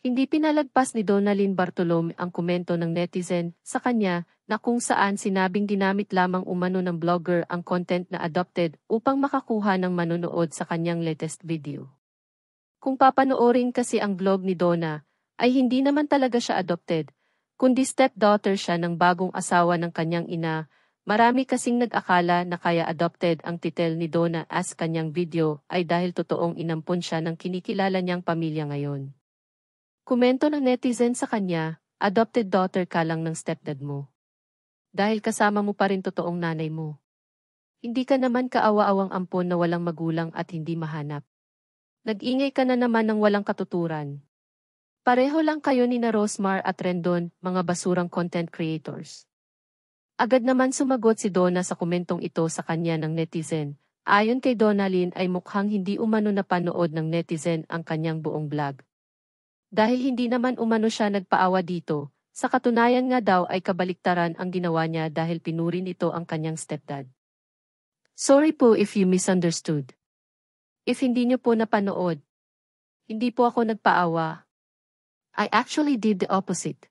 Hindi pinalagpas ni Donalyn Bartolome ang komento ng netizen sa kanya na kung saan sinabing ginamit lamang umano ng blogger ang content na adopted upang makakuha ng manonood sa kanyang latest video. Kung papanoorin kasi ang vlog ni Donna, ay hindi naman talaga siya adopted, kundi stepdaughter siya ng bagong asawa ng kanyang ina. Marami kasing nag-akala na kaya adopted ang titel ni Donna as kanyang video ay dahil totoong inampon siya ng kinikilala niyang pamilya ngayon. Komento ng netizen sa kanya, adopted daughter ka lang ng stepdad mo. Dahil kasama mo pa rin totoong nanay mo. Hindi ka naman kaawa-awang ampon na walang magulang at hindi mahanap. Nag-ingay ka na naman ng walang katuturan. Pareho lang kayo ni na Rosmar at Rendon, mga basurang content creators. Agad naman sumagot si Donna sa komentong ito sa kanya ng netizen. Ayon kay Donalyn ay mukhang hindi umano napanood ng netizen ang kanyang buong vlog. Dahil hindi naman umano siya nagpaawa dito, sa katunayan nga daw ay kabaliktaran ang ginawa niya dahil pinuri nito ang kanyang stepdad. Sorry po if you misunderstood. If hindi niyo po napanood, hindi po ako nagpaawa. I actually did the opposite.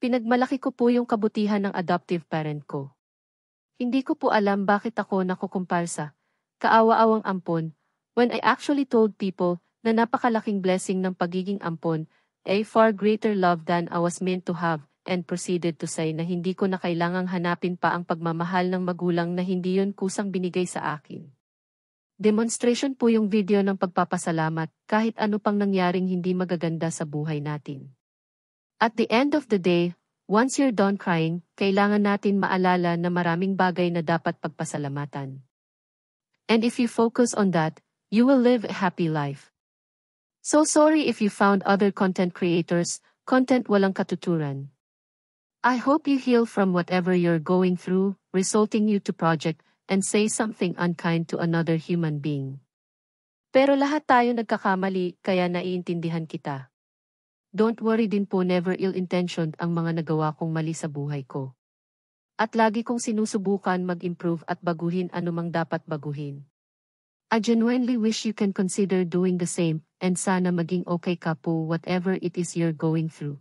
Pinagmalaki ko po yung kabutihan ng adoptive parent ko. Hindi ko po alam bakit ako nakukumpara kaawa-awang ampon, when I actually told people na napakalaking blessing ng pagiging ampon, a far greater love than I was meant to have, and proceeded to say na hindi ko na kailangang hanapin pa ang pagmamahal ng magulang na hindi yun kusang binigay sa akin. Demonstration po yung video ng pagpapasalamat kahit ano pang nangyaring hindi magaganda sa buhay natin. At the end of the day, once you're done crying, kailangan natin maalala na maraming bagay na dapat pagpasalamatan. And if you focus on that, you will live a happy life. So sorry if you found other content creators, content walang katuturan. I hope you heal from whatever you're going through, resulting you to project, and say something unkind to another human being. Pero lahat tayo nagkakamali, kaya naiintindihan kita. Don't worry din po, never ill-intentioned ang mga nagawa kong mali sa buhay ko. At lagi kong sinusubukan mag-improve at baguhin anumang dapat baguhin. I genuinely wish you can consider doing the same, and sana maging okay ka po whatever it is you're going through.